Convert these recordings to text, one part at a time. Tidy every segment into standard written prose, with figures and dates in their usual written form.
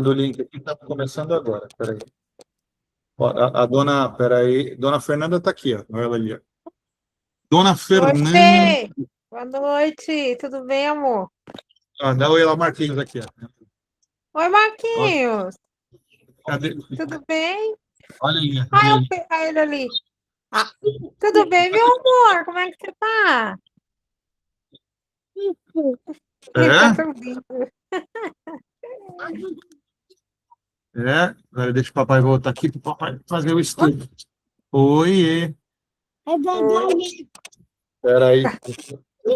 O link aqui está começando agora. Peraí. Ó, a dona, peraí, dona Fernanda está aqui, ó. Olha ela ali, ó. Dona Oi, Fernanda. Fê. Boa noite. Tudo bem, amor? Ó, dá oi lá, Marquinhos aqui, ó. Oi, Ó, Marquinhos. cadê? Tudo bem? Olha aí, olha Ah, aí. ele ali. Ah, tudo bem, meu amor? Como é que você tá? Ele tá É? dormindo. É? Agora deixa o papai voltar aqui para o papai fazer o estudo. Oi. Oi. Peraí.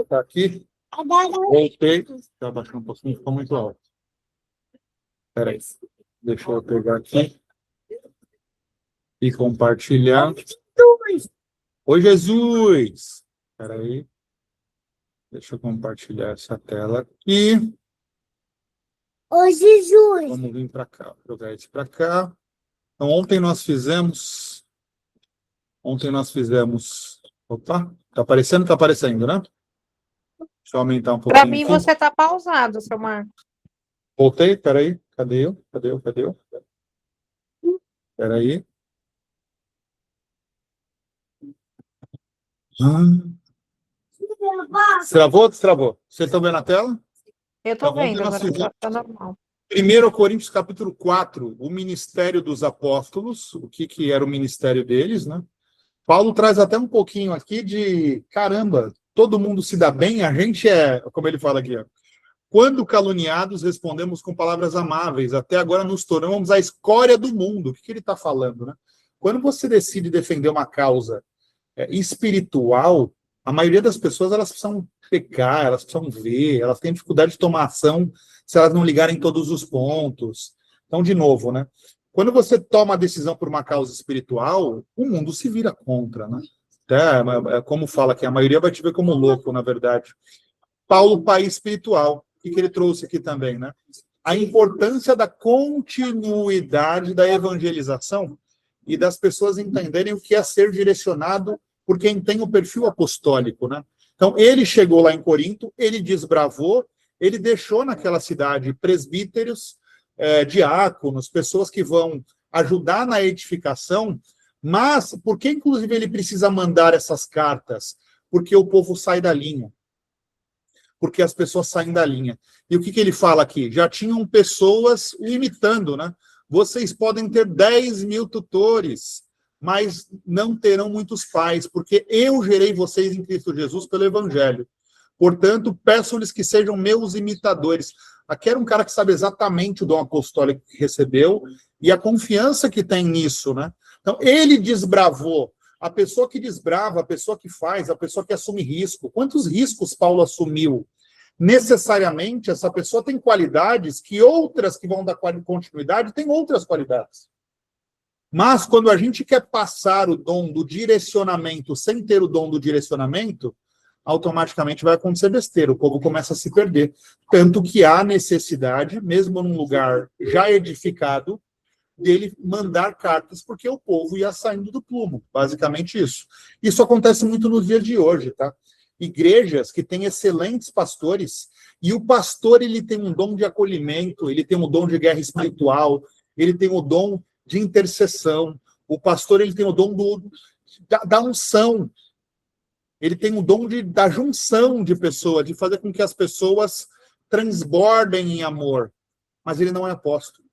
Tá aqui? Voltei. Tá abaixando um pouquinho, ficou muito alto. Peraí. Deixa eu pegar aqui e compartilhar. Oi, Jesus! Peraí. Deixa eu compartilhar essa tela aqui. Ô, Jesus! Vamos vir para cá, jogar esse para cá. Então, ontem nós fizemos. Opa, tá aparecendo? Tá aparecendo, né? Deixa eu aumentar um Para pouquinho mim, aqui. você tá pausado, seu Marcos. Voltei, peraí. Cadê eu? Cadê eu? Peraí. Ah, travou ou destravou? Vocês estão vendo a tela? Eu tô Então, ontem vendo nós agora, fizemos tá normal. 1 Coríntios capítulo 4, o ministério dos apóstolos, o que era o ministério deles, né? Paulo traz até um pouquinho aqui de, caramba, todo mundo se dá bem, a gente é, como ele fala aqui, ó, quando caluniados, respondemos com palavras amáveis, até agora nos tornamos a escória do mundo. O que ele está falando, né? Quando você decide defender uma causa espiritual, a maioria das pessoas elas precisam pecar, elas precisam ver, elas têm dificuldade de tomar ação se elas não ligarem todos os pontos. Então, de novo, né? Quando você toma a decisão por uma causa espiritual, o mundo se vira contra, né? Como fala que a maioria vai te ver como louco, na verdade. Paulo, pai espiritual, o que ele trouxe aqui também, né? A importância da continuidade da evangelização e das pessoas entenderem o que é ser direcionado por quem tem o perfil apostólico, né? Então, ele chegou lá em Corinto, ele desbravou, ele deixou naquela cidade presbíteros, diáconos, pessoas que vão ajudar na edificação, mas por que, inclusive, ele precisa mandar essas cartas? Porque o povo sai da linha. Porque as pessoas saem da linha. E o que ele fala aqui? Já tinham pessoas limitando, né? Vocês podem ter 10 mil tutores, mas não terão muitos pais, porque eu gerei vocês em Cristo Jesus pelo Evangelho. Portanto, peço-lhes que sejam meus imitadores. Aqui era um cara que sabe exatamente o dom apostólico que recebeu e a confiança que tem nisso, né? Então, ele desbravou. A pessoa que desbrava, a pessoa que faz, a pessoa que assume risco. Quantos riscos Paulo assumiu? Necessariamente, essa pessoa tem qualidades que outras que vão dar continuidade têm outras qualidades. Mas, quando a gente quer passar o dom do direcionamento sem ter o dom do direcionamento, automaticamente vai acontecer besteira, o povo começa a se perder. Tanto que há necessidade, mesmo num lugar já edificado, dele mandar cartas, porque o povo ia saindo do plumo, basicamente isso. Isso acontece muito nos dias de hoje, tá? Igrejas que têm excelentes pastores, e o pastor ele tem um dom de acolhimento, ele tem um dom de guerra espiritual, ele tem o dom de intercessão, o pastor ele tem o dom da unção, ele tem o dom da junção de pessoas, de fazer com que as pessoas transbordem em amor, mas ele não é apóstolo.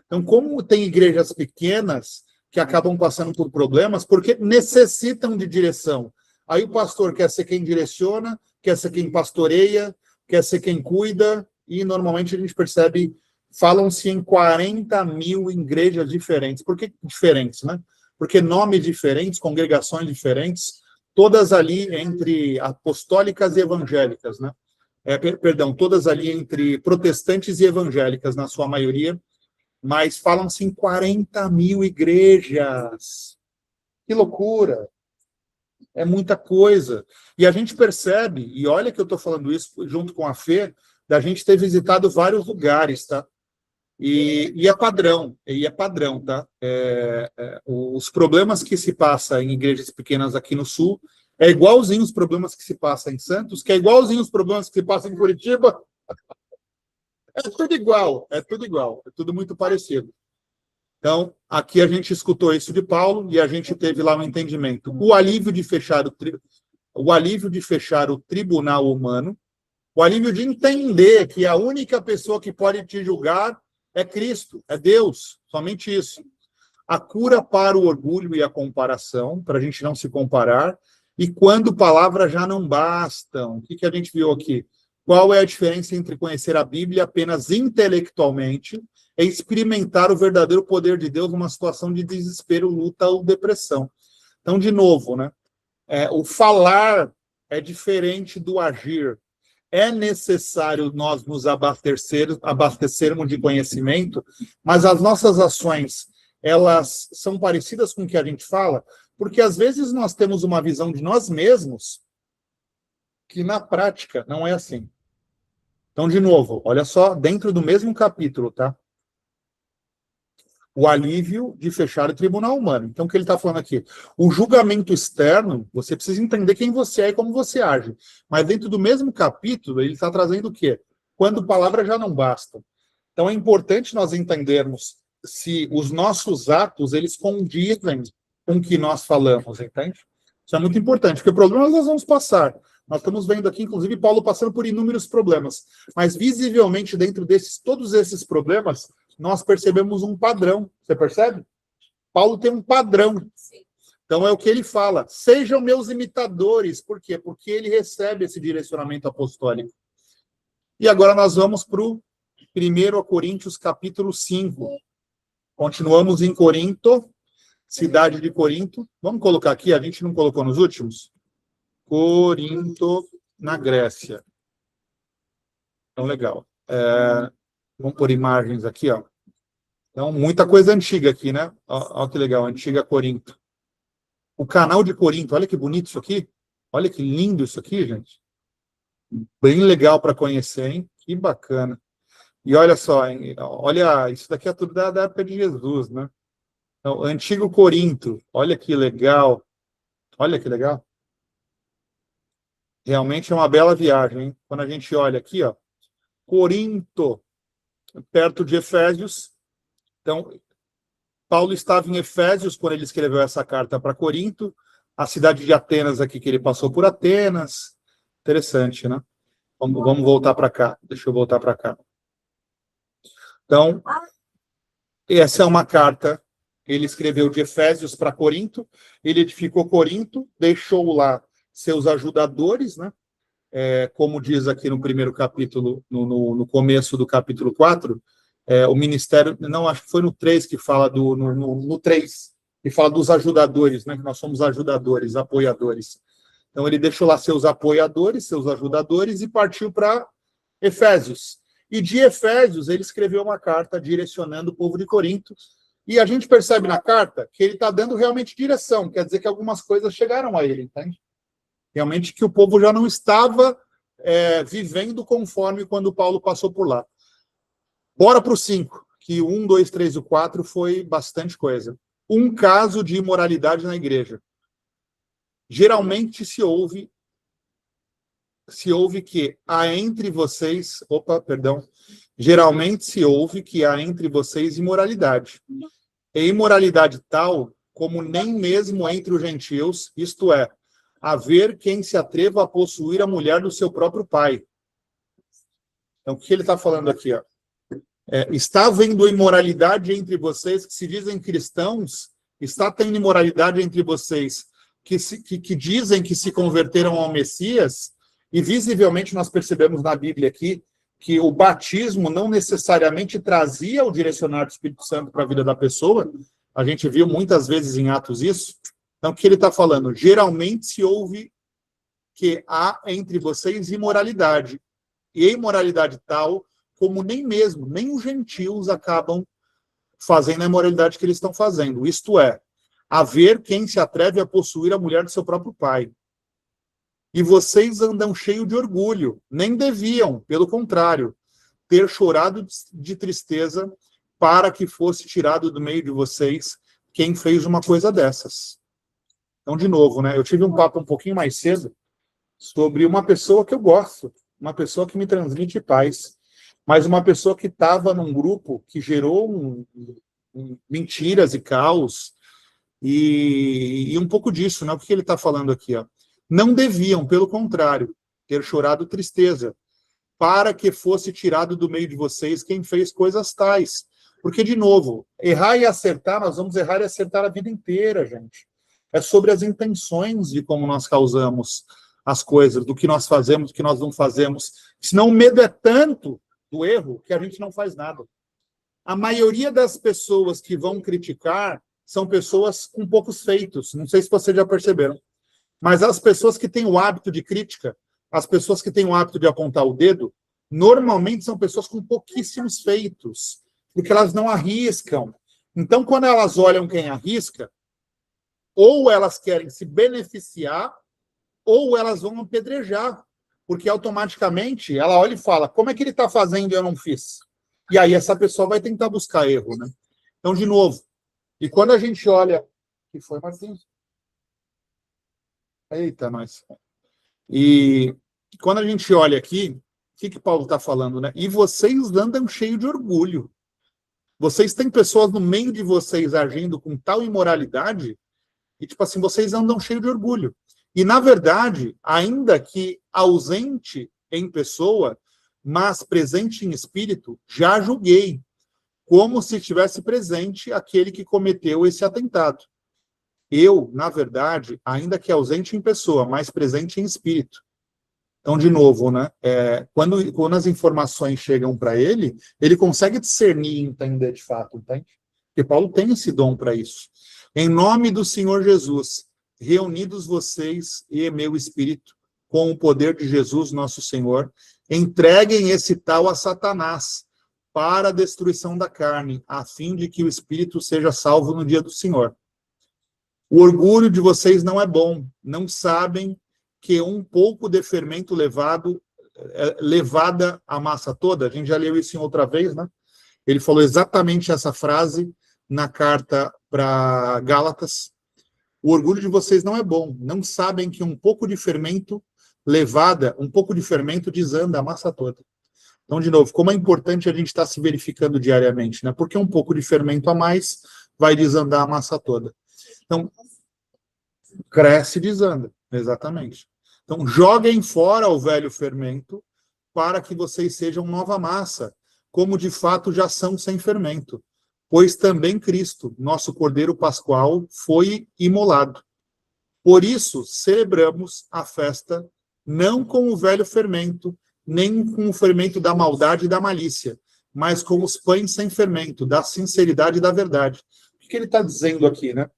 Então, como tem igrejas pequenas que acabam passando por problemas, porque necessitam de direção. Aí o pastor quer ser quem direciona, quer ser quem pastoreia, quer ser quem cuida, e normalmente a gente percebe, falam-se em 40 mil igrejas diferentes. Por que diferentes, né? Porque nomes diferentes, congregações diferentes, todas ali entre apostólicas e evangélicas, né? Perdão, todas ali entre protestantes e evangélicas, na sua maioria, mas falam-se em 40 mil igrejas. Que loucura! É muita coisa. E a gente percebe, e olha que eu estou falando isso junto com a Fê, da gente ter visitado vários lugares, tá? E é padrão, tá? Os problemas que se passam em igrejas pequenas aqui no Sul é igualzinho os problemas que se passam em Santos, que é igualzinho os problemas que se passam em Curitiba. É tudo igual, é tudo igual, é tudo muito parecido. Então, aqui a gente escutou isso de Paulo e a gente teve lá um entendimento. O alívio de fechar o tribunal humano, o alívio de entender que a única pessoa que pode te julgar é Cristo, é Deus, somente isso. A cura para o orgulho e a comparação, para a gente não se comparar, e quando palavras já não bastam. O que a gente viu aqui? Qual é a diferença entre conhecer a Bíblia apenas intelectualmente e experimentar o verdadeiro poder de Deus numa situação de desespero, luta ou depressão? Então, de novo, né? O falar é diferente do agir. É necessário nós nos abastecermos de conhecimento, mas as nossas ações, elas são parecidas com o que a gente fala, porque às vezes nós temos uma visão de nós mesmos que na prática não é assim. Então, de novo, olha só, dentro do mesmo capítulo, tá? O alívio de fechar o tribunal humano. Então, o que ele está falando aqui? O julgamento externo, você precisa entender quem você é e como você age. Mas dentro do mesmo capítulo, ele está trazendo o quê? Quando palavras já não bastam. Então, é importante nós entendermos se os nossos atos, eles condizem com o que nós falamos, entende? Isso é muito importante, porque problemas nós vamos passar. Nós estamos vendo aqui, inclusive, Paulo passando por inúmeros problemas. Mas, visivelmente, dentro todos esses problemas, nós percebemos um padrão. Você percebe? Paulo tem um padrão. Sim. Então, é o que ele fala. Sejam meus imitadores. Por quê? Porque ele recebe esse direcionamento apostólico. E agora nós vamos para o 1 Coríntios, capítulo 5. Continuamos em Corinto, cidade de Corinto. Vamos colocar aqui, a gente não colocou nos últimos? Corinto, na Grécia. Então, legal. Vamos pôr imagens aqui, ó. Então, muita coisa antiga aqui, né? Olha que legal, antiga Corinto. O canal de Corinto, olha que bonito isso aqui. Olha que lindo isso aqui, gente. Bem legal para conhecer, hein? Que bacana. E olha só, hein? Olha, isso daqui é tudo da época de Jesus, né? Então, antigo Corinto, olha que legal. Olha que legal. Realmente é uma bela viagem, hein? Quando a gente olha aqui, ó. Corinto, perto de Efésios. Então, Paulo estava em Efésios quando ele escreveu essa carta para Corinto. A cidade de Atenas aqui, que ele passou por Atenas. Interessante, né? Vamos voltar para cá. Deixa eu voltar para cá. Então, essa é uma carta que ele escreveu de Efésios para Corinto. Ele edificou Corinto, deixou lá seus ajudadores, né? Como diz aqui no primeiro capítulo, no começo do capítulo 4, o ministério, não, acho que foi no 3 que fala no 3, que fala dos ajudadores, né? Que nós somos ajudadores, apoiadores. Então, ele deixou lá seus apoiadores, seus ajudadores, e partiu para Efésios. E de Efésios, ele escreveu uma carta direcionando o povo de Corinto. E a gente percebe na carta que ele está dando realmente direção, quer dizer que algumas coisas chegaram a ele, entende? Realmente que o povo já não estava vivendo conforme quando Paulo passou por lá. Bora para o 5, que 1, 2, 3 e 4 foi bastante coisa. Um caso de imoralidade na igreja. Geralmente se ouve que há entre vocês... Geralmente se ouve que há entre vocês imoralidade. E imoralidade tal como nem mesmo entre os gentios, isto é, haver quem se atreva a possuir a mulher do seu próprio pai. Então, o que ele está falando aqui? Ó? Está havendo imoralidade entre vocês que se dizem cristãos? Está tendo imoralidade entre vocês que dizem que se converteram ao Messias? E visivelmente nós percebemos na Bíblia aqui que o batismo não necessariamente trazia o direcionar do Espírito Santo para a vida da pessoa. A gente viu muitas vezes em Atos isso. Então, o que ele está falando? Geralmente se ouve que há entre vocês imoralidade. E imoralidade tal como nem os gentios acabam fazendo a imoralidade que eles estão fazendo. Isto é, haver quem se atreve a possuir a mulher do seu próprio pai. E vocês andam cheios de orgulho. Nem deviam, pelo contrário, ter chorado de tristeza para que fosse tirado do meio de vocês quem fez uma coisa dessas. Então, de novo, né? Eu tive um papo um pouquinho mais cedo sobre uma pessoa que eu gosto, uma pessoa que me transmite paz. mas uma pessoa que estava num grupo que gerou mentiras e caos, e um pouco disso, né? O que ele está falando aqui? Ó? Não deviam, pelo contrário, ter chorado tristeza, para que fosse tirado do meio de vocês quem fez coisas tais. Porque, de novo, errar e acertar, nós vamos errar e acertar a vida inteira, gente. É sobre as intenções de como nós causamos as coisas, do que nós fazemos, do que nós não fazemos. Senão o medo é tanto do erro que a gente não faz nada. A maioria das pessoas que vão criticar são pessoas com poucos feitos. Não sei se vocês já perceberam. Mas as pessoas que têm o hábito de crítica, as pessoas que têm o hábito de apontar o dedo, normalmente são pessoas com pouquíssimos feitos, porque elas não arriscam. Então, quando elas olham quem arrisca, ou elas querem se beneficiar, ou elas vão apedrejar, porque automaticamente ela olha e fala, como é que ele está fazendo e eu não fiz? E aí essa pessoa vai tentar buscar erro, né? Então, de novo, e quando a gente olha... que foi, Marcinho? Eita, nós. E quando a gente olha aqui, o que Paulo está falando, né? E vocês andam cheios de orgulho. Vocês têm pessoas no meio de vocês agindo com tal imoralidade, e, tipo assim, vocês andam cheios de orgulho. E, na verdade, ainda que ausente em pessoa, mas presente em espírito, já julguei, como se estivesse presente aquele que cometeu esse atentado. Eu, na verdade, ainda que ausente em pessoa, mas presente em espírito. Então, de novo, né? Quando as informações chegam para ele, ele consegue discernir e entender de fato, entende? Porque Paulo tem esse dom para isso. Em nome do Senhor Jesus, reunidos vocês e meu espírito, com o poder de Jesus, nosso Senhor, entreguem esse tal a Satanás para a destruição da carne, a fim de que o espírito seja salvo no dia do Senhor. O orgulho de vocês não é bom. Não sabem que um pouco de fermento levada a massa toda? A gente já leu isso em outra vez, né? Ele falou exatamente essa frase na carta para Gálatas. O orgulho de vocês não é bom. Não sabem que um pouco de fermento desanda a massa toda. Então, de novo, como é importante a gente estar se verificando diariamente, né? Porque um pouco de fermento a mais vai desandar a massa toda. Então, cresce e desanda, exatamente. Então, joguem fora o velho fermento para que vocês sejam nova massa, como de fato já são sem fermento. Pois também Cristo, nosso Cordeiro Pascual, foi imolado. Por isso, celebramos a festa não com o velho fermento, nem com o fermento da maldade e da malícia, mas com os pães sem fermento, da sinceridade e da verdade. O que ele está dizendo aqui, né?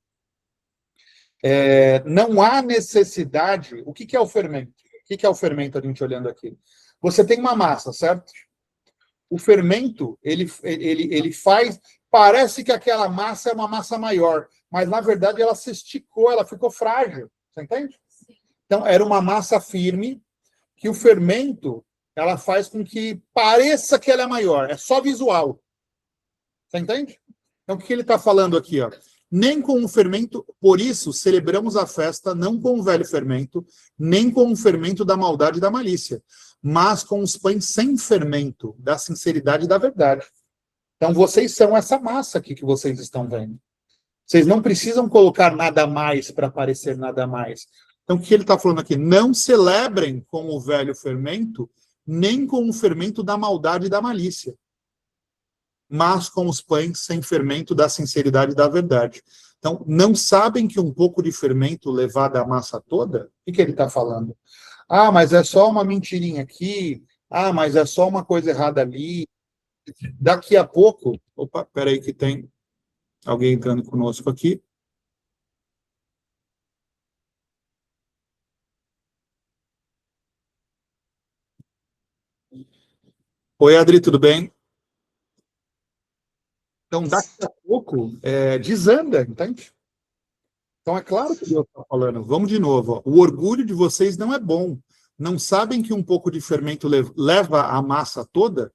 Não há necessidade... O que é o fermento? O que é o fermento, a gente olhando aqui? Você tem uma massa, certo? O fermento, ele faz... Parece que aquela massa é uma massa maior, mas, na verdade, ela se esticou, ela ficou frágil. Você entende? Então, era uma massa firme que o fermento, ela faz com que pareça que ela é maior. É só visual. Você entende? Então, o que ele está falando aqui? Ó? Nem com o fermento, por isso, celebramos a festa não com o velho fermento, nem com o fermento da maldade e da malícia, mas com os pães sem fermento, da sinceridade e da verdade. Então, vocês são essa massa aqui que vocês estão vendo. Vocês não precisam colocar nada mais para parecer nada mais. Então, o que ele está falando aqui? Não celebrem com o velho fermento, nem com o fermento da maldade e da malícia, mas com os pães sem fermento da sinceridade e da verdade. Então, não sabem que um pouco de fermento levado à massa toda? O que ele está falando? Ah, mas é só uma mentirinha aqui. Ah, mas é só uma coisa errada ali. Daqui a pouco... Opa, peraí que tem alguém entrando conosco aqui. Oi, Adri, tudo bem? Então, daqui a pouco, desanda, entende? Então, é claro que Deus está falando. Vamos de novo. Ó. O orgulho de vocês não é bom. Não sabem que um pouco de fermento leva a massa toda?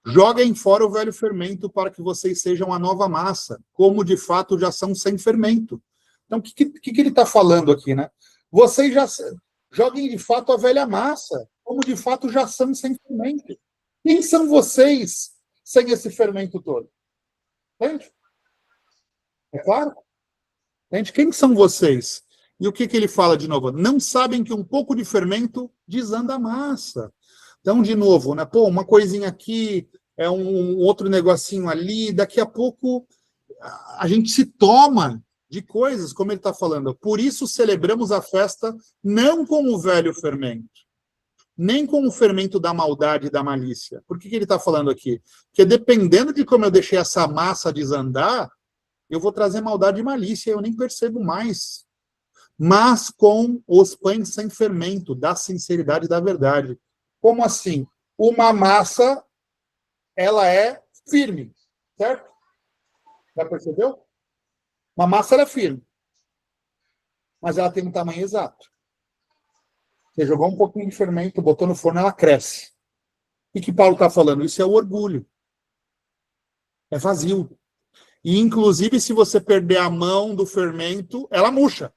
Joguem fora o velho fermento para que vocês sejam a nova massa, como de fato já são sem fermento. Então, o que ele está falando aqui, né? Vocês já joguem de fato a velha massa, como de fato já são sem fermento. Quem são vocês sem esse fermento todo? Entende? É claro? Entende? Quem são vocês? E o que ele fala de novo? Não sabem que um pouco de fermento desanda a massa. Então, de novo, né? Pô, uma coisinha aqui, um outro negocinho ali, daqui a pouco a gente se toma de coisas, como ele está falando. Por isso celebramos a festa não com o velho fermento, nem com o fermento da maldade e da malícia. Por que ele está falando aqui? Porque dependendo de como eu deixei essa massa desandar, eu vou trazer maldade e malícia, eu nem percebo mais. Mas com os pães sem fermento, da sinceridade e da verdade. Como assim? Uma massa, ela é firme, certo? Já percebeu? Uma massa, ela é firme. Mas ela tem um tamanho exato. Você jogou um pouquinho de fermento, botou no forno, ela cresce. E que Paulo está falando? Isso é o orgulho. É vazio. E, inclusive, se você perder a mão do fermento, ela murcha.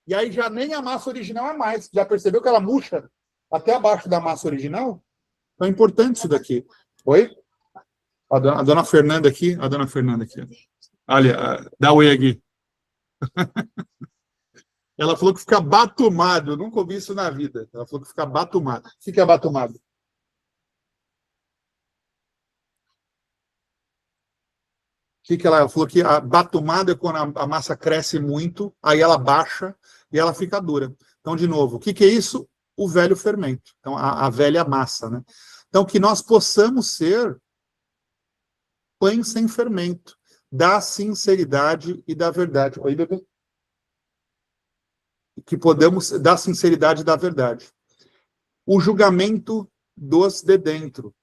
E aí já nem a massa original é mais. Já percebeu que ela murcha até abaixo da massa original? Então é importante isso daqui. Oi? A dona Fernanda aqui. A dona Fernanda aqui. Olha, dá oi aqui. Ela falou que fica batumado. Eu nunca ouvi isso na vida. Ela falou que fica batumado. O que é batumado? Que ela falou que a batumada é quando a massa cresce muito, aí ela baixa e ela fica dura. Então, de novo, o que é isso? O velho fermento. Então, a velha massa, né? Então, que nós possamos ser pães sem fermento, da sinceridade e da verdade. Oi, bebê? Que podemos, da sinceridade e da verdade. O julgamento dos de dentro.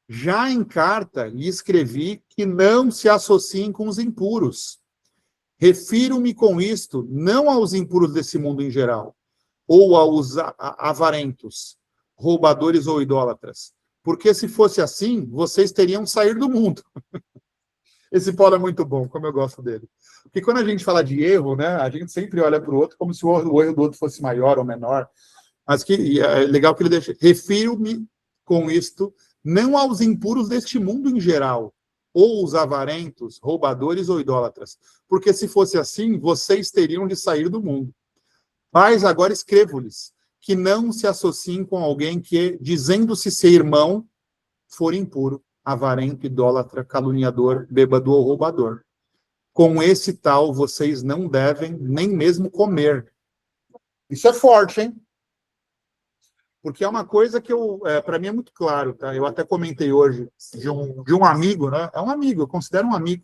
Já em carta lhe escrevi que não se associem com os impuros. Refiro-me com isto não aos impuros desse mundo em geral, ou aos avarentos, roubadores ou idólatras, porque se fosse assim, vocês teriam saído do mundo. Esse Paulo é muito bom, como eu gosto dele. Porque quando a gente fala de erro, né, a gente sempre olha para o outro como se o erro do outro fosse maior ou menor. Mas que é legal que ele deixa. Refiro-me com isto não aos impuros deste mundo em geral, ou os avarentos, roubadores ou idólatras, porque se fosse assim, vocês teriam de sair do mundo. Mas agora escrevo-lhes que não se associem com alguém que, dizendo-se ser irmão, for impuro, avarento, idólatra, caluniador, bêbado ou roubador. Com esse tal, vocês não devem nem mesmo comer. Isso é forte, hein? Porque é uma coisa que para mim é muito claro, tá? Eu até comentei hoje de um amigo, né? É um amigo, eu considero um amigo,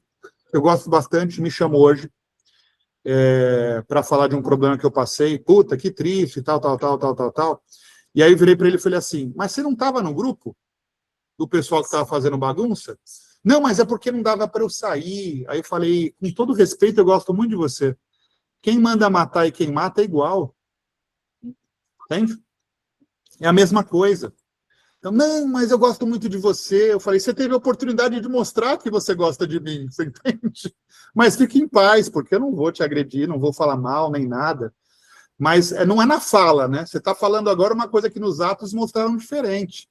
eu gosto bastante, me chamou hoje para falar de um problema que eu passei, puta, que triste, tal. E aí eu virei para ele e falei assim, mas você não estava no grupo do pessoal que estava fazendo bagunça? Não, mas é porque não dava para eu sair. Aí eu falei, com todo respeito, eu gosto muito de você. Quem manda matar e quem mata é igual. Entende? É a mesma coisa. Então, não, mas eu gosto muito de você. Eu falei, você teve a oportunidade de mostrar que você gosta de mim, você entende? Mas fique em paz, porque eu não vou te agredir, não vou falar mal, nem nada. Mas não é na fala, né? Você está falando agora uma coisa que nos atos mostraram diferente.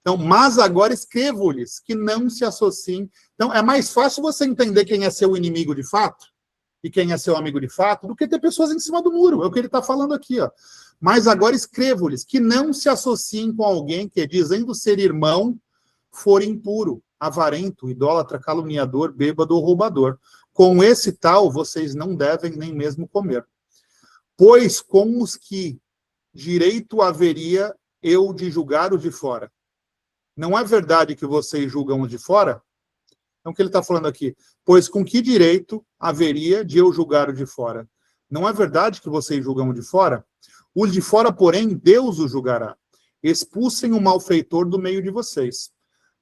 Então, mas agora escrevo-lhes que não se associem. Então, é mais fácil você entender quem é seu inimigo de fato e quem é seu amigo de fato do que ter pessoas em cima do muro. É o que ele está falando aqui, ó. Mas agora escrevo-lhes que não se associem com alguém que, dizendo ser irmão, for impuro, avarento, idólatra, caluniador, bêbado ou roubador. Com esse tal, vocês não devem nem mesmo comer. Pois com os que direito haveria eu de julgar os de fora. Não é verdade que vocês julgam os de fora? Então, o que ele está falando aqui? Pois com que direito haveria de eu julgar o de fora? Não é verdade que vocês julgam o de fora? Os de fora, porém, Deus os julgará. Expulsem o malfeitor do meio de vocês.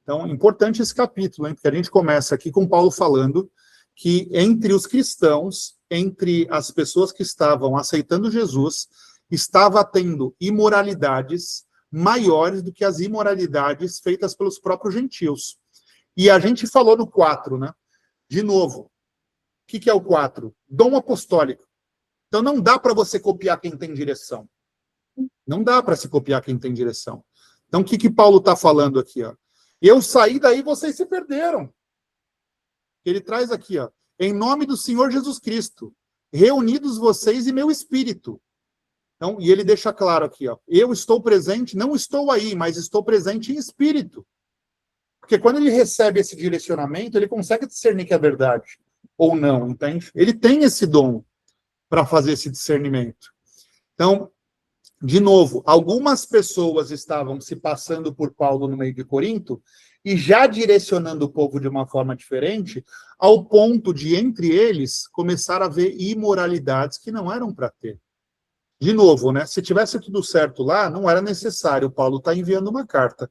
Então, importante esse capítulo, hein? Porque a gente começa aqui com Paulo falando que entre os cristãos, entre as pessoas que estavam aceitando Jesus, estava tendo imoralidades maiores do que as imoralidades feitas pelos próprios gentios. E a gente falou no 4, né? De novo, o que é o 4? Dom apostólico. Então, não dá para você copiar quem tem direção. Não dá para se copiar quem tem direção. Então, o que Paulo está falando aqui? Ó? Eu saí daí, vocês se perderam. Ele traz aqui, ó, em nome do Senhor Jesus Cristo, reunidos vocês e meu espírito. Então, e ele deixa claro aqui, ó, eu estou presente, não estou aí, mas estou presente em espírito. Porque quando ele recebe esse direcionamento, ele consegue discernir que é verdade ou não, entende? Ele tem esse dom para fazer esse discernimento. Então, de novo, algumas pessoas estavam se passando por Paulo no meio de Corinto e já direcionando o povo de uma forma diferente, ao ponto de, entre eles, começar a ver imoralidades que não eram para ter. De novo, né? Se tivesse tudo certo lá, não era necessário. Paulo está enviando uma carta.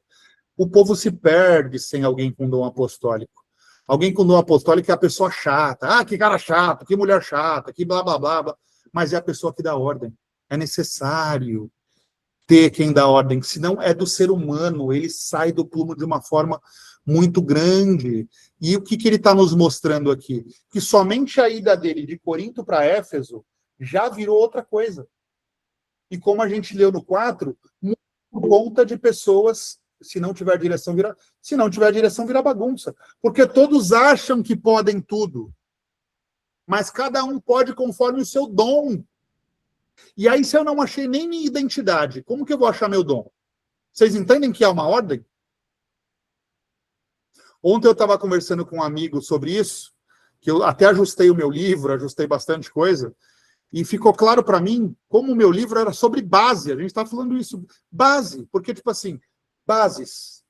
O povo se perde sem alguém com dom apostólico. Alguém com dom apostólico é a pessoa chata. Ah, que cara chato, que mulher chata, que blá, blá, blá, blá. Mas é a pessoa que dá ordem. É necessário ter quem dá ordem, senão é do ser humano, ele sai do plumo de uma forma muito grande. E o que ele está nos mostrando aqui? Que somente a ida dele de Corinto para Éfeso já virou outra coisa. E como a gente leu no 4, por conta de pessoas, se não tiver direção, vira bagunça. Porque todos acham que podem tudo. Mas cada um pode conforme o seu dom. E aí, se eu não achei nem minha identidade, como que eu vou achar meu dom? Vocês entendem que há uma ordem? Ontem eu estava conversando com um amigo sobre isso, que eu até ajustei o meu livro, ajustei bastante coisa, e ficou claro para mim como o meu livro era sobre base. A gente está falando isso, base, porque, tipo assim, bases.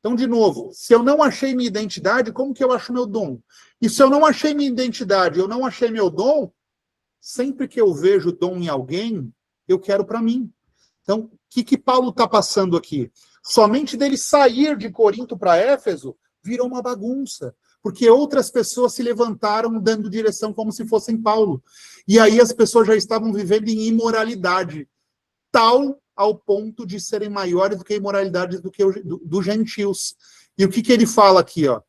Então, de novo, se eu não achei minha identidade, como que eu acho meu dom? E se eu não achei minha identidade, eu não achei meu dom, sempre que eu vejo dom em alguém, eu quero para mim. Então, o que Paulo está passando aqui? Somente dele sair de Corinto para Éfeso, virou uma bagunça. Porque outras pessoas se levantaram dando direção como se fossem Paulo. E aí as pessoas já estavam vivendo em imoralidade, tal ao ponto de serem maiores do que a imoralidade dos gentios. E o que ele fala aqui? Ó?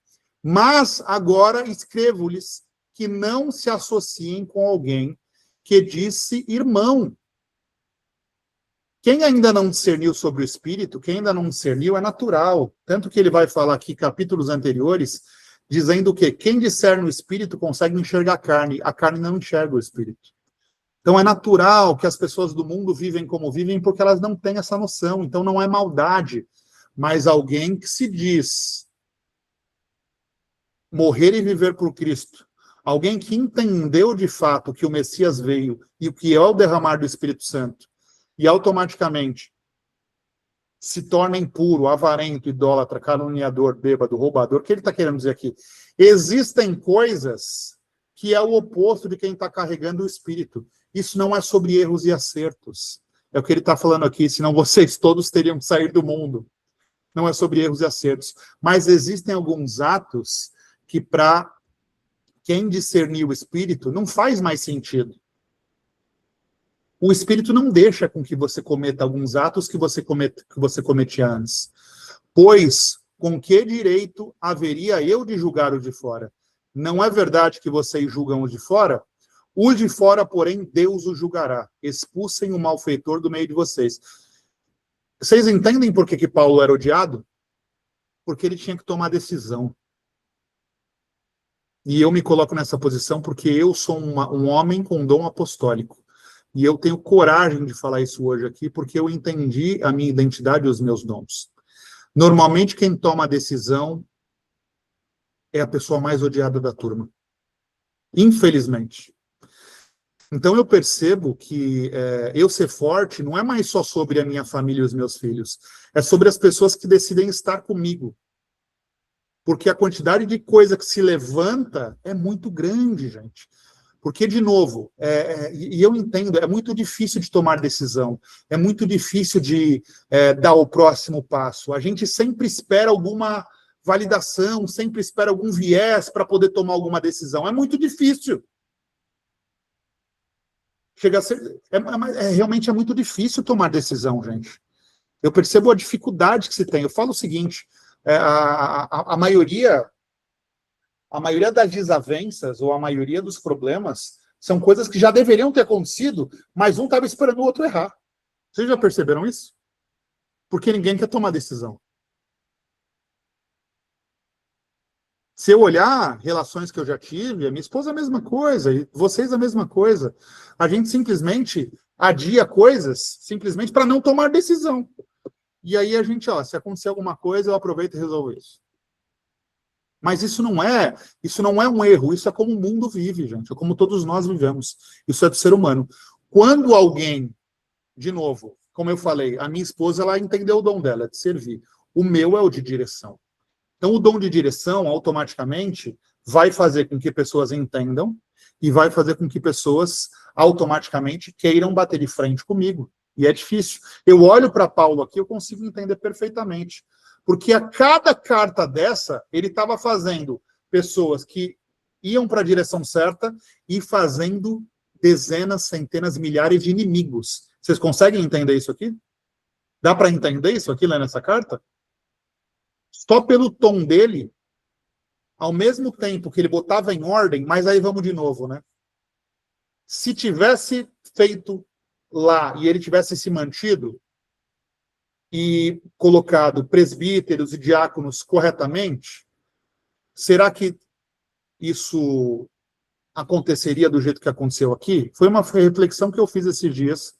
Mas agora escrevo-lhes que não se associem com alguém que disse irmão. Quem ainda não discerniu sobre o Espírito, quem ainda não discerniu, é natural. Tanto que ele vai falar aqui, capítulos anteriores, dizendo que quem discerne o Espírito consegue enxergar a carne não enxerga o Espírito. Então é natural que as pessoas do mundo vivem como vivem porque elas não têm essa noção. Então não é maldade, mas alguém que se diz morrer e viver por Cristo, alguém que entendeu de fato que o Messias veio e o que é o derramar do Espírito Santo, e automaticamente se torna impuro, avarento, idólatra, caluniador, bêbado, roubador. O que ele está querendo dizer aqui? Existem coisas que é o oposto de quem está carregando o Espírito. Isso não é sobre erros e acertos. É o que ele está falando aqui, senão vocês todos teriam que sair do mundo. Não é sobre erros e acertos. Mas existem alguns atos que, para quem discernir o Espírito, não faz mais sentido. O Espírito não deixa com que você cometa alguns atos que você cometia antes. Pois, com que direito haveria eu de julgar o de fora? Não é verdade que vocês julgam o de fora? O de fora, porém, Deus o julgará. Expulsem o malfeitor do meio de vocês. Vocês entendem por que Paulo era odiado? Porque ele tinha que tomar decisão. E eu me coloco nessa posição porque eu sou um homem com dom apostólico. E eu tenho coragem de falar isso hoje aqui, porque eu entendi a minha identidade e os meus dons. Normalmente, quem toma a decisão é a pessoa mais odiada da turma. Infelizmente. Então, eu percebo que eu ser forte não é mais só sobre a minha família e os meus filhos. É sobre as pessoas que decidem estar comigo. Porque a quantidade de coisa que se levanta é muito grande, gente. Porque, de novo, e eu entendo, é muito difícil de tomar decisão, é muito difícil de dar o próximo passo. A gente sempre espera alguma validação, sempre espera algum viés para poder tomar alguma decisão. É muito difícil. Chega a ser, realmente é muito difícil tomar decisão, gente. Eu percebo a dificuldade que se tem. Eu falo o seguinte, a maioria das desavenças ou a maioria dos problemas são coisas que já deveriam ter acontecido, mas um estava esperando o outro errar. Vocês já perceberam isso? Porque ninguém quer tomar decisão. Se eu olhar relações que eu já tive, a minha esposa é a mesma coisa, e vocês a mesma coisa. A gente simplesmente adia coisas simplesmente para não tomar decisão. E aí a gente, ó, se acontecer alguma coisa, eu aproveito e resolvo isso. Mas isso não é um erro, isso é como o mundo vive, gente, é como todos nós vivemos. Isso é do ser humano. Quando alguém, de novo, como eu falei, a minha esposa, ela entendeu o dom dela, de servir. O meu é o de direção. Então, o dom de direção, automaticamente, vai fazer com que pessoas entendam e vai fazer com que pessoas, automaticamente, queiram bater de frente comigo. E é difícil. Eu olho para Paulo aqui, eu consigo entender perfeitamente. Porque a cada carta dessa, ele estava fazendo pessoas que iam para a direção certa e fazendo dezenas, centenas, milhares de inimigos. Vocês conseguem entender isso aqui? Dá para entender isso aqui, lendo essa carta? Só pelo tom dele, ao mesmo tempo que ele botava em ordem, mas aí vamos de novo, né? Se tivesse feito lá e ele tivesse se mantido e colocado presbíteros e diáconos corretamente, será que isso aconteceria do jeito que aconteceu aqui? Foi uma reflexão que eu fiz esses dias,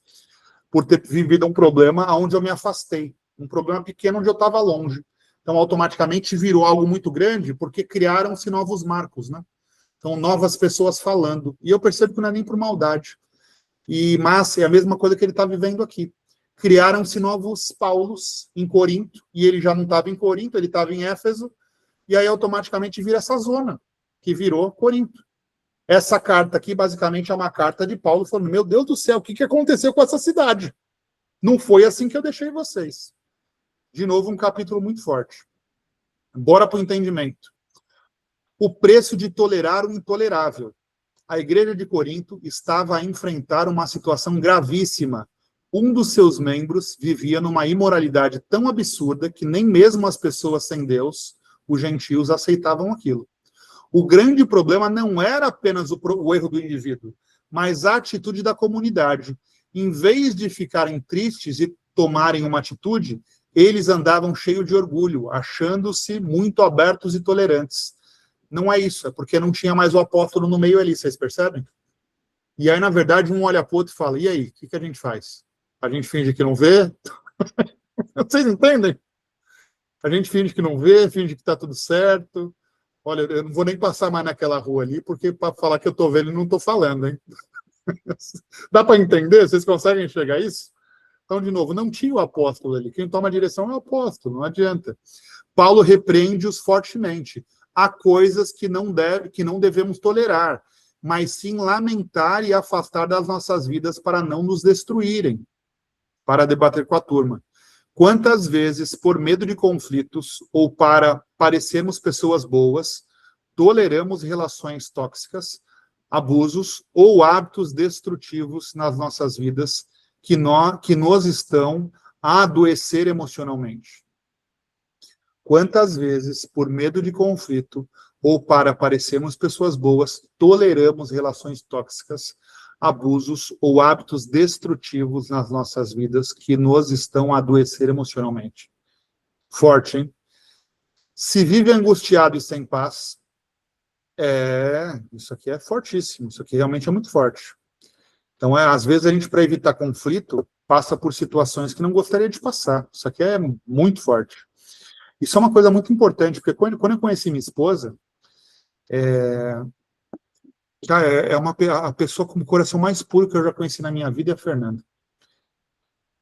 por ter vivido um problema onde eu me afastei. Um problema pequeno onde eu estava longe. Então, automaticamente virou algo muito grande, porque criaram-se novos marcos, né? Então, novas pessoas falando. E eu percebo que não é nem por maldade. Mas é a mesma coisa que ele está vivendo aqui. Criaram-se novos Paulos em Corinto, e ele já não estava em Corinto, ele estava em Éfeso, e aí automaticamente vira essa zona, que virou Corinto. Essa carta aqui, basicamente, é uma carta de Paulo falando, meu Deus do céu, o que aconteceu com essa cidade? Não foi assim que eu deixei vocês. De novo, um capítulo muito forte. Bora para o entendimento. O preço de tolerar o intolerável. A igreja de Corinto estava a enfrentar uma situação gravíssima. Um dos seus membros vivia numa imoralidade tão absurda que nem mesmo as pessoas sem Deus, os gentios, aceitavam aquilo. O grande problema não era apenas o erro do indivíduo, mas a atitude da comunidade. Em vez de ficarem tristes e tomarem uma atitude, eles andavam cheios de orgulho, achando-se muito abertos e tolerantes. Não é isso, é porque não tinha mais o apóstolo no meio ali, vocês percebem? E aí, na verdade, um olha para o outro e fala, e aí, o que a gente faz? A gente finge que não vê? Vocês entendem? A gente finge que não vê, finge que está tudo certo. Olha, eu não vou nem passar mais naquela rua ali, porque para falar que eu estou vendo, eu não estou falando, hein? Dá para entender? Vocês conseguem enxergar isso? Então, de novo, não tinha o apóstolo ali. Quem toma a direção é o apóstolo, não adianta. Paulo repreende-os fortemente. Há coisas que não devemos tolerar, mas sim lamentar e afastar das nossas vidas para não nos destruírem. Para debater com a turma. Quantas vezes, por medo de conflitos ou para parecermos pessoas boas, toleramos relações tóxicas, abusos ou hábitos destrutivos nas nossas vidas que nos estão a adoecer emocionalmente? Quantas vezes, por medo de conflito ou para parecermos pessoas boas, toleramos relações tóxicas, abusos ou hábitos destrutivos nas nossas vidas que nos estão a adoecer emocionalmente? Forte, hein? Se vive angustiado e sem paz, isso aqui é fortíssimo, isso aqui realmente é muito forte. Então, às vezes, a gente, para evitar conflito, passa por situações que não gostaria de passar. Isso aqui é muito forte. Isso é uma coisa muito importante, porque quando eu conheci minha esposa, a pessoa com o coração mais puro que eu já conheci na minha vida é a Fernanda.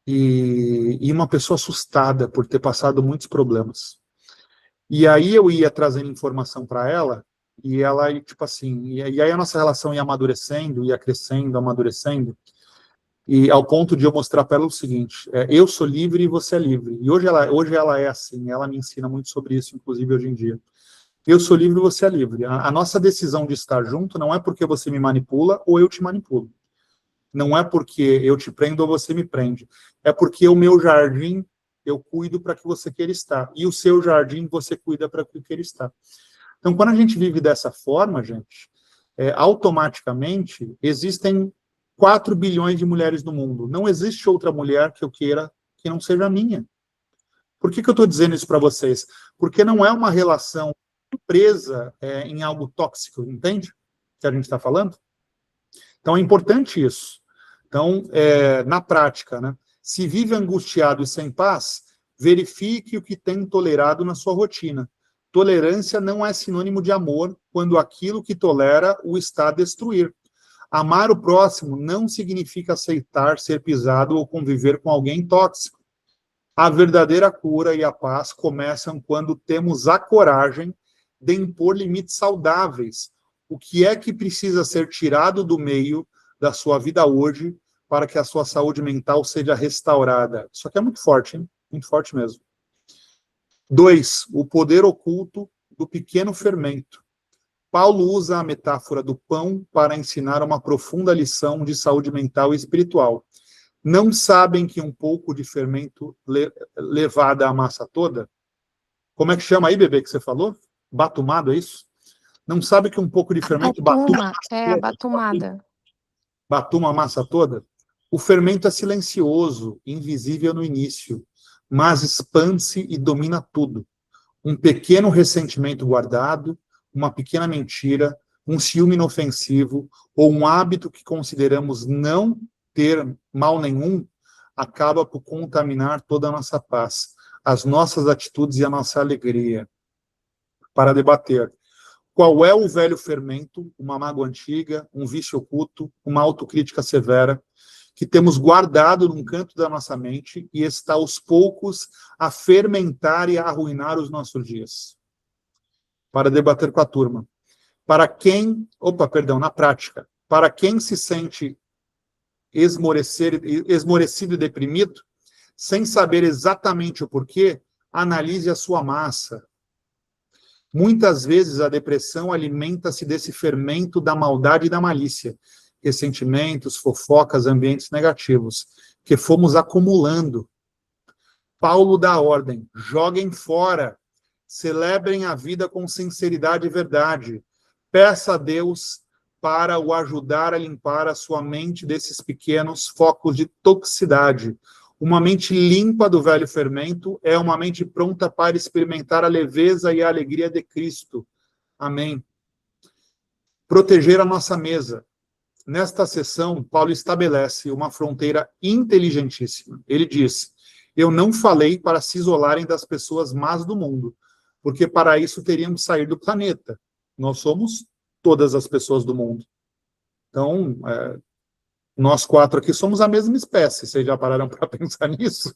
E uma pessoa assustada por ter passado muitos problemas. E aí eu ia trazendo informação para ela, e ela, tipo assim, e aí a nossa relação ia amadurecendo, ia crescendo, amadurecendo, e ao ponto de eu mostrar para ela o seguinte, eu sou livre e você é livre. E hoje ela é assim, ela me ensina muito sobre isso, inclusive hoje em dia. Eu sou livre e você é livre. A nossa decisão de estar junto não é porque você me manipula ou eu te manipulo. Não é porque eu te prendo ou você me prende. É porque o meu jardim eu cuido para que você queira estar. E o seu jardim você cuida para que eu queira estar. Então, quando a gente vive dessa forma, gente, automaticamente existem 4 bilhões de mulheres no mundo. Não existe outra mulher que eu queira que não seja minha. Por que eu estou dizendo isso para vocês? Porque não é uma relação presa em algo tóxico, entende? Que a gente está falando? Então é importante isso. Então, na prática, né? Se vive angustiado e sem paz, verifique o que tem tolerado na sua rotina. Tolerância não é sinônimo de amor quando aquilo que tolera o está a destruir. Amar o próximo não significa aceitar ser pisado ou conviver com alguém tóxico. A verdadeira cura e a paz começam quando temos a coragem de impor limites saudáveis. O que é que precisa ser tirado do meio da sua vida hoje para que a sua saúde mental seja restaurada? Isso aqui é muito forte, hein? Muito forte mesmo. 2. O poder oculto do pequeno fermento. Paulo usa a metáfora do pão para ensinar uma profunda lição de saúde mental e espiritual. Não sabem que um pouco de fermento levada à massa toda? Como é que chama aí, bebê, que você falou? Batumado, é isso? Não sabe que um pouco de fermento Batuma, a batumada. Batuma a massa toda? O fermento é silencioso, invisível no início, mas expande-se e domina tudo. Um pequeno ressentimento guardado, uma pequena mentira, um ciúme inofensivo ou um hábito que consideramos não ter mal nenhum, acaba por contaminar toda a nossa paz, as nossas atitudes e a nossa alegria. Para debater. Qual é o velho fermento, uma mágoa antiga, um vício oculto, uma autocrítica severa, que temos guardado num canto da nossa mente e está aos poucos a fermentar e a arruinar os nossos dias? Para debater com a turma. Na prática, para quem se sente esmorecido e deprimido, sem saber exatamente o porquê, analise a sua massa. Muitas vezes a depressão alimenta-se desse fermento da maldade e da malícia, ressentimentos, fofocas, ambientes negativos, que fomos acumulando. Paulo dá ordem: joguem fora, celebrem a vida com sinceridade e verdade, peça a Deus para o ajudar a limpar a sua mente desses pequenos focos de toxicidade. Uma mente limpa do velho fermento é uma mente pronta para experimentar a leveza e a alegria de Cristo. Amém. Proteger a nossa mesa. Nesta sessão, Paulo estabelece uma fronteira inteligentíssima. Ele diz: eu não falei para se isolarem das pessoas más do mundo, porque para isso teríamos que sair do planeta. Nós somos todas as pessoas do mundo. Então, nós 4 aqui somos a mesma espécie. Vocês já pararam para pensar nisso?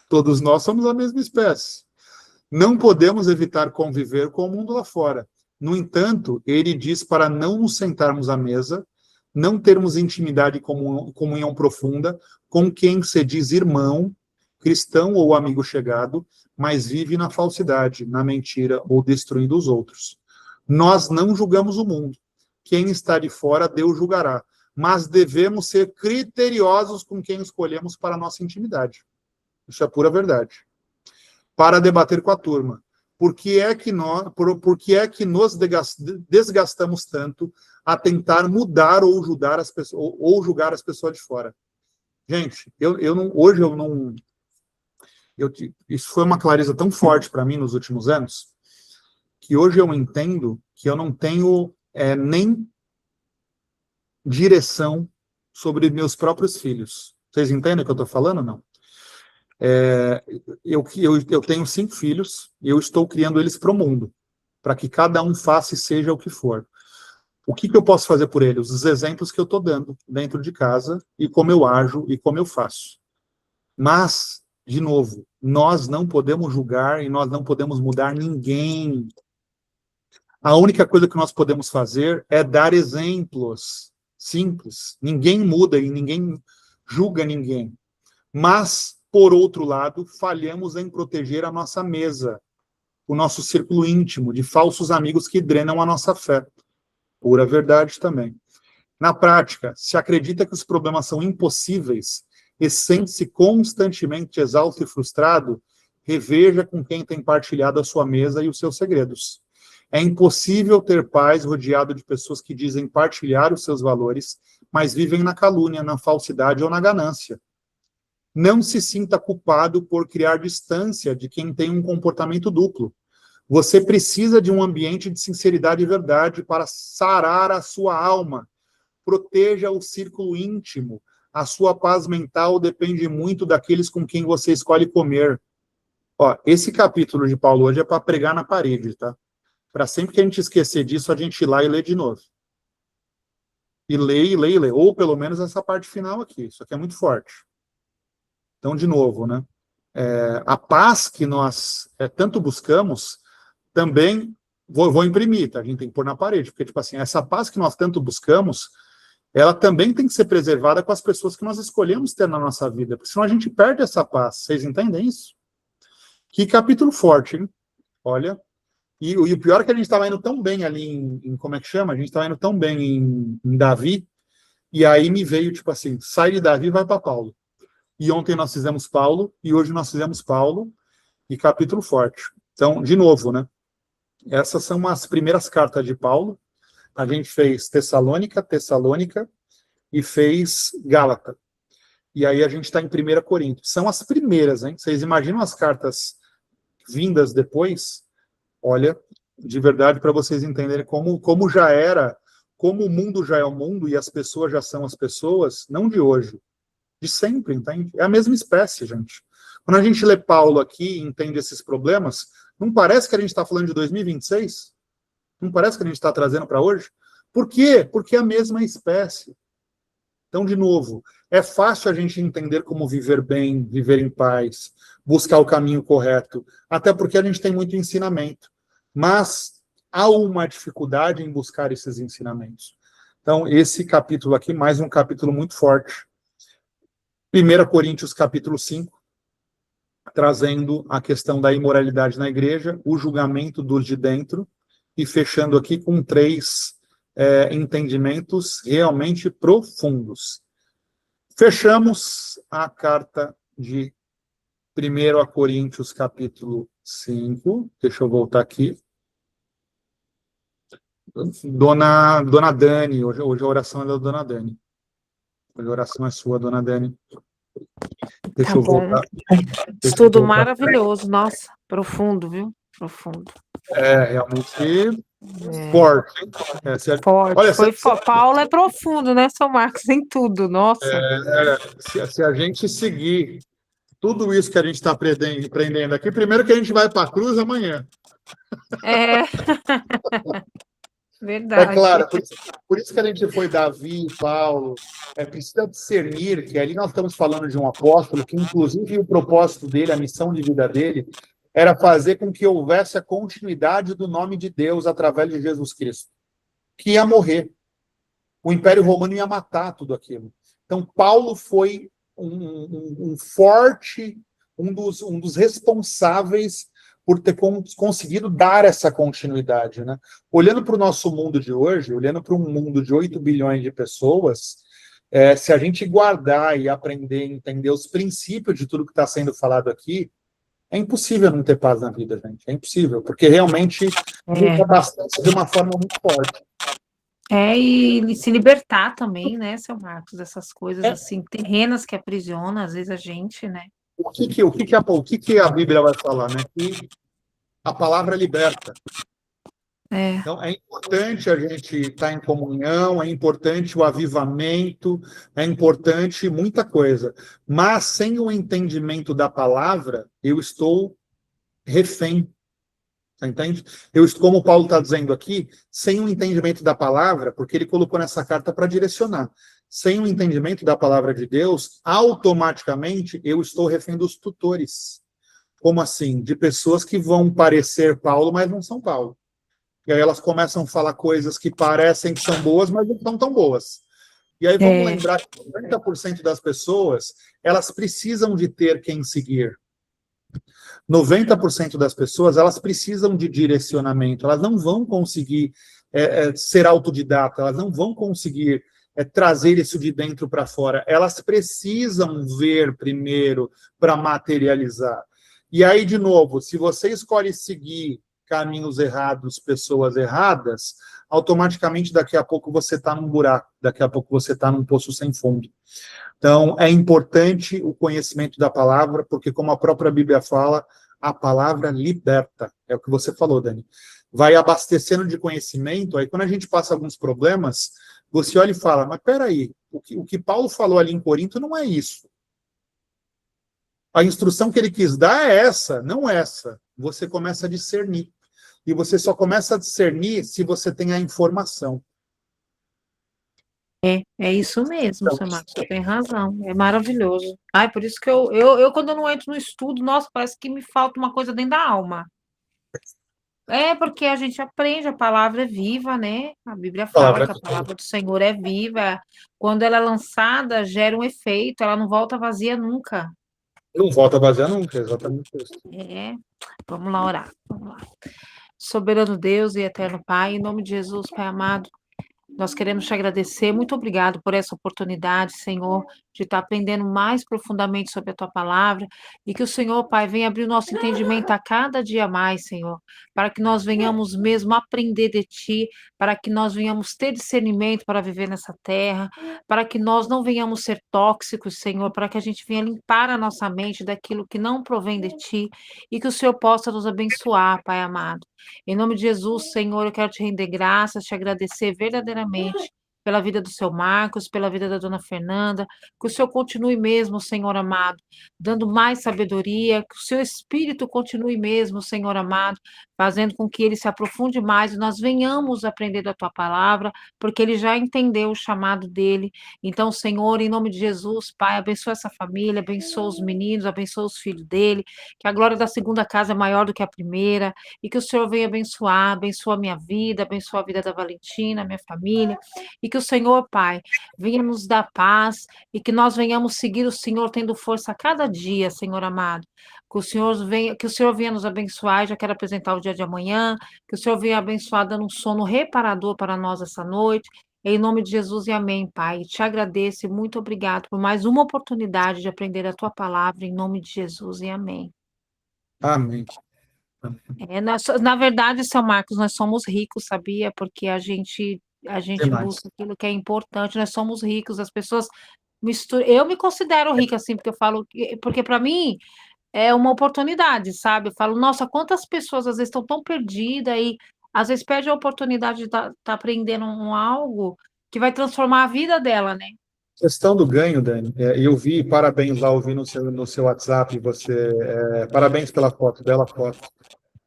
Todos nós somos a mesma espécie. Não podemos evitar conviver com o mundo lá fora. No entanto, ele diz para não nos sentarmos à mesa, não termos intimidade e comunhão profunda com quem se diz irmão, cristão ou amigo chegado, mas vive na falsidade, na mentira ou destruindo os outros. Nós não julgamos o mundo. Quem está de fora, Deus julgará. Mas devemos ser criteriosos com quem escolhemos para a nossa intimidade. Isso é pura verdade. Para debater com a turma. Por que é que nos desgastamos tanto a tentar mudar ou julgar as pessoas de fora? Gente, isso foi uma clareza tão forte para mim nos últimos anos, que hoje eu entendo que eu não tenho nem direção sobre meus próprios filhos. Vocês entendem o que eu estou falando, não? Eu tenho 5 filhos e eu estou criando eles para o mundo, para que cada um faça e seja o que for. O que eu posso fazer por eles? Os exemplos que eu estou dando dentro de casa e como eu ajo e como eu faço. Mas, de novo, nós não podemos julgar e nós não podemos mudar ninguém. A única coisa que nós podemos fazer é dar exemplos simples. Ninguém muda e ninguém julga ninguém. Mas, por outro lado, falhamos em proteger a nossa mesa, o nosso círculo íntimo de falsos amigos que drenam a nossa fé. Pura verdade também. Na prática, se acredita que os problemas são impossíveis e sente-se constantemente exausto e frustrado, reveja com quem tem partilhado a sua mesa e os seus segredos. É impossível ter paz rodeado de pessoas que dizem partilhar os seus valores, mas vivem na calúnia, na falsidade ou na ganância. Não se sinta culpado por criar distância de quem tem um comportamento duplo. Você precisa de um ambiente de sinceridade e verdade para sarar a sua alma. Proteja o círculo íntimo. A sua paz mental depende muito daqueles com quem você escolhe comer. Ó, esse capítulo de Paulo hoje é para pregar na parede, tá? Para sempre que a gente esquecer disso, a gente ir lá e ler de novo. E ler. Ou pelo menos essa parte final aqui. Isso aqui é muito forte. Então, de novo, né? A paz que nós tanto buscamos, também vou imprimir, tá? A gente tem que pôr na parede, porque, tipo assim, essa paz que nós tanto buscamos, ela também tem que ser preservada com as pessoas que nós escolhemos ter na nossa vida, porque senão a gente perde essa paz. Vocês entendem isso? Que capítulo forte, hein? Olha. E o pior é que a gente estava indo tão bem ali como é que chama? A gente estava indo tão bem em Davi, e aí me veio, tipo assim, sai de Davi e vai para Paulo. E ontem nós fizemos Paulo, e hoje nós fizemos Paulo, e capítulo forte. Então, de novo, né? Essas são as primeiras cartas de Paulo. A gente fez Tessalônica, e fez Gálatas. E aí a gente está em 1 Coríntios. São as primeiras, hein? Vocês imaginam as cartas vindas depois? Olha, de verdade, para vocês entenderem como já era, como o mundo já é o mundo e as pessoas já são as pessoas, não de hoje, de sempre, entende? É a mesma espécie, gente. Quando a gente lê Paulo aqui e entende esses problemas, não parece que a gente está falando de 2026? Não parece que a gente está trazendo para hoje? Por quê? Porque é a mesma espécie. Então, de novo, é fácil a gente entender como viver bem, viver em paz, buscar o caminho correto, até porque a gente tem muito ensinamento. Mas há uma dificuldade em buscar esses ensinamentos. Então, esse capítulo aqui, mais um capítulo muito forte. 1 Coríntios, capítulo 5, trazendo a questão da imoralidade na igreja, o julgamento dos de dentro, e fechando aqui com 3 entendimentos realmente profundos. Fechamos a carta de 1 Coríntios, capítulo 5. Deixa eu voltar aqui. Dona Dani, hoje a oração é da Dona Dani. Hoje a oração é sua, Dona Dani. Deixa eu voltar. Estudo maravilhoso, nossa, profundo, viu? Profundo. Realmente forte. Forte. Olha, Paulo é profundo, né, São Marcos, em tudo, nossa. Se a gente seguir tudo isso que a gente está aprendendo aqui, primeiro que a gente vai para a cruz amanhã. Verdade. É claro, por isso que a gente foi Davi, Paulo, precisa discernir que ali nós estamos falando de um apóstolo que, inclusive, o propósito dele, a missão de vida dele, era fazer com que houvesse a continuidade do nome de Deus através de Jesus Cristo, que ia morrer. O Império Romano ia matar tudo aquilo. Então, Paulo foi um forte, um dos responsáveis por ter conseguido dar essa continuidade, né? Olhando para o nosso mundo de hoje, olhando para um mundo de 8 bilhões de pessoas, se a gente guardar e aprender a entender os princípios de tudo que está sendo falado aqui, é impossível não ter paz na vida, gente. É impossível, porque realmente muda bastante de uma forma muito forte. E se libertar também, né, seu Marcos, dessas coisas assim, terrenas que aprisionam, às vezes, a gente, né? O que a Bíblia vai falar, né? Que a palavra liberta. Então, é importante a gente estar em comunhão, é importante o avivamento, é importante muita coisa. Mas, sem o entendimento da palavra, eu estou refém. Você entende? Como o Paulo está dizendo aqui, sem o entendimento da palavra, porque ele colocou nessa carta para direcionar, sem o entendimento da palavra de Deus, automaticamente eu estou refém dos tutores. Como assim? De pessoas que vão parecer Paulo, mas não são Paulo. E aí elas começam a falar coisas que parecem que são boas, mas não são tão boas. E aí vamos lembrar que 90% das pessoas, elas precisam de ter quem seguir. 90% das pessoas, elas precisam de direcionamento, elas não vão conseguir ser autodidata, elas não vão conseguir trazer isso de dentro para fora, elas precisam ver primeiro para materializar. E aí, de novo, se você escolhe seguir caminhos errados, pessoas erradas, automaticamente daqui a pouco você está num buraco, daqui a pouco você está num poço sem fundo. Então, é importante o conhecimento da palavra, porque como a própria Bíblia fala, a palavra liberta. É o que você falou, Dani. Vai abastecendo de conhecimento, aí quando a gente passa alguns problemas, você olha e fala, mas peraí, o que Paulo falou ali em Corinto não é isso. A instrução que ele quis dar é essa, não essa. Você começa a discernir. E você só começa a discernir se você tem a informação. É isso mesmo, seu Marcos, você tem razão. É maravilhoso. Ai, por isso que eu quando eu não entro no estudo, nossa, parece que me falta uma coisa dentro da alma. É porque a gente aprende, a palavra é viva, né? A Bíblia fala que a palavra do Senhor é viva. Quando ela é lançada, gera um efeito, ela não volta vazia nunca. Não volta vazia nunca, exatamente isso. É, vamos lá orar. Vamos lá. Soberano Deus e eterno Pai, em nome de Jesus, Pai amado, nós queremos te agradecer. Muito obrigado por essa oportunidade, Senhor, de estar aprendendo mais profundamente sobre a tua palavra e que o Senhor, Pai, venha abrir o nosso entendimento a cada dia mais, Senhor, para que nós venhamos mesmo aprender de ti, para que nós venhamos ter discernimento para viver nessa terra, para que nós não venhamos ser tóxicos, Senhor, para que a gente venha limpar a nossa mente daquilo que não provém de ti e que o Senhor possa nos abençoar, Pai amado. Em nome de Jesus, Senhor, eu quero te render graças, te agradecer verdadeiramente pela vida do seu Marcos, pela vida da dona Fernanda, que o Senhor continue mesmo, Senhor amado, dando mais sabedoria, que o seu Espírito continue mesmo, Senhor amado, fazendo com que ele se aprofunde mais e nós venhamos aprender da tua palavra, porque ele já entendeu o chamado dele. Então, Senhor, em nome de Jesus, Pai, abençoa essa família, abençoa os meninos, abençoa os filhos dele, que a glória da segunda casa é maior do que a primeira, e que o Senhor venha abençoar, abençoa a minha vida, abençoa a vida da Valentina, minha família, e que o Senhor, Pai, venha nos dar paz, e que nós venhamos seguir o Senhor tendo força a cada dia, Senhor amado. Que o Senhor venha nos abençoar, já quero apresentar o dia de amanhã, que o Senhor venha abençoar, dando um sono reparador para nós essa noite, em nome de Jesus e amém, Pai. Te agradeço e muito obrigado por mais uma oportunidade de aprender a tua palavra, em nome de Jesus e amém. Amém. Na verdade, seu Marcos, nós somos ricos, sabia? Porque a gente Demais. busca aquilo que é importante, nós somos ricos, as pessoas misturam. Eu me considero rica, assim, porque eu falo, porque para mim é uma oportunidade, sabe? Eu falo, nossa, quantas pessoas às vezes estão tão perdidas e às vezes perde a oportunidade de estar aprendendo algo que vai transformar a vida dela, né? Questão do ganho, Dani, eu vi, parabéns lá, ouvi no seu WhatsApp, parabéns pela foto, bela foto,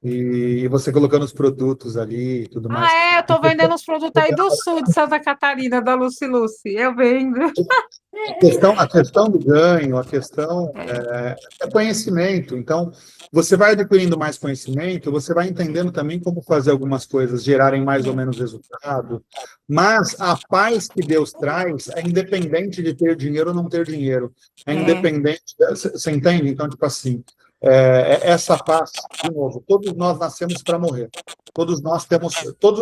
e você colocando os produtos ali e tudo mais. Eu tô vendendo os produtos aí do sul de Santa Catarina, da Lucy Lucy, eu vendo. A questão do ganho, a questão é conhecimento. Então, você vai adquirindo mais conhecimento, você vai entendendo também como fazer algumas coisas gerarem mais ou menos resultado. Mas a paz que Deus traz é independente de ter dinheiro ou não ter dinheiro. É independente. Você entende? Então, tipo assim, essa paz, de novo, todos nós nascemos para morrer. Todos nós temos.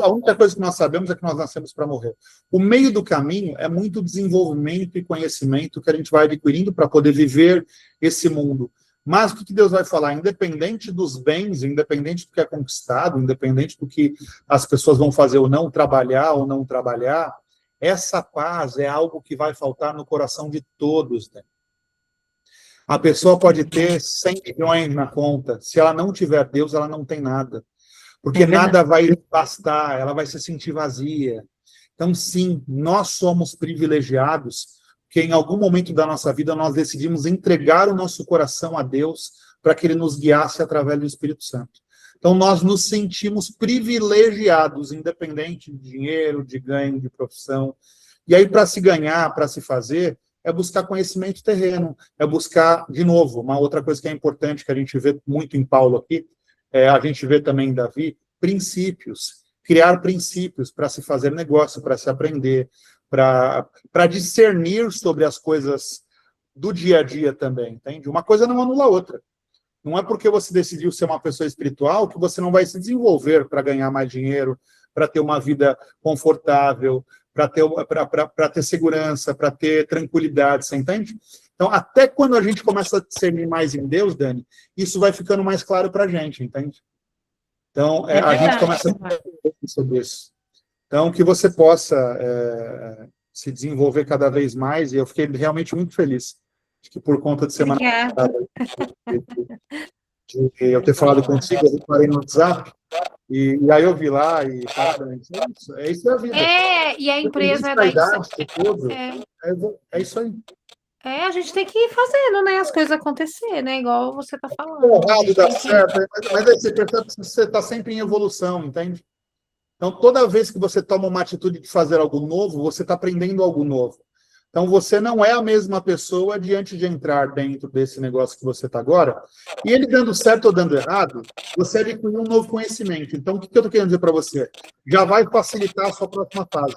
A única coisa que nós sabemos é que nós nascemos para morrer. O meio do caminho é muito desenvolvimento e conhecimento que a gente vai adquirindo para poder viver esse mundo. Mas o que Deus vai falar? Independente dos bens, independente do que é conquistado, independente do que as pessoas vão fazer ou não trabalhar, essa paz é algo que vai faltar no coração de todos, né? A pessoa pode ter 100 milhões na conta. Se ela não tiver Deus, ela não tem nada. Porque nada vai bastar, ela vai se sentir vazia. Então, sim, nós somos privilegiados, que em algum momento da nossa vida nós decidimos entregar o nosso coração a Deus para que Ele nos guiasse através do Espírito Santo. Então, nós nos sentimos privilegiados, independente de dinheiro, de ganho, de profissão. E aí, para se ganhar, para se fazer, é buscar conhecimento terreno, é buscar, de novo, uma outra coisa que é importante, que a gente vê muito em Paulo aqui, a gente vê também em Davi, princípios, criar princípios para se fazer negócio, para se aprender, para discernir sobre as coisas do dia a dia também, entende? Uma coisa não anula a outra. Não é porque você decidiu ser uma pessoa espiritual que você não vai se desenvolver para ganhar mais dinheiro, para ter uma vida confortável, para ter segurança, para ter tranquilidade, você entende? Então, até quando a gente começa a discernir mais em Deus, Dani, isso vai ficando mais claro para a gente, entende? Então, É a gente verdade, começa a Silmar. falar sobre isso. Então, que você possa se desenvolver cada vez mais, e eu fiquei realmente muito feliz, acho que por conta de semana Obrigada. passada, de eu ter falado contigo, eu parei no WhatsApp, e aí eu vi lá, e parabéns, é isso é a vida. E a empresa Independente da daí idade, de tudo, é, é isso aí. a gente tem que ir fazendo, né, as coisas acontecer, né, igual você tá falando. A Errado gente dá tem que certo, mas aí você percebe que você está sempre em evolução, entende? Então, toda vez que você toma uma atitude de fazer algo novo, você está aprendendo algo novo. Então, você não é a mesma pessoa diante de entrar dentro desse negócio que você está agora. E ele dando certo ou dando errado, você adquiriu um novo conhecimento. Então, o que eu estou querendo dizer para você? Já vai facilitar a sua próxima fase.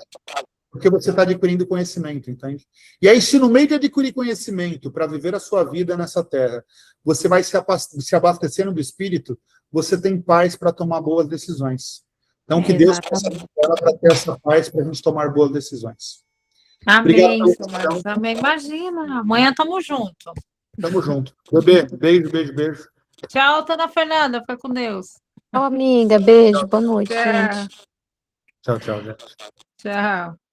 Porque você está adquirindo conhecimento, entende? E aí, se no meio de adquirir conhecimento para viver a sua vida nessa terra, você vai se abastecendo do espírito, você tem paz para tomar boas decisões. Então, que Deus possa nos exatamente. dar para ter essa paz para a gente tomar boas decisões. Obrigado Amém, pela seu atenção. Marcos. Amém. Imagina. Amanhã tamo junto. Tamo junto. Bebê, beijo, beijo, beijo. Tchau, Dona Fernanda. Fica com Deus. Tchau, amiga. Beijo. Boa noite, Tchau. gente. Tchau, tchau, gente. Tchau.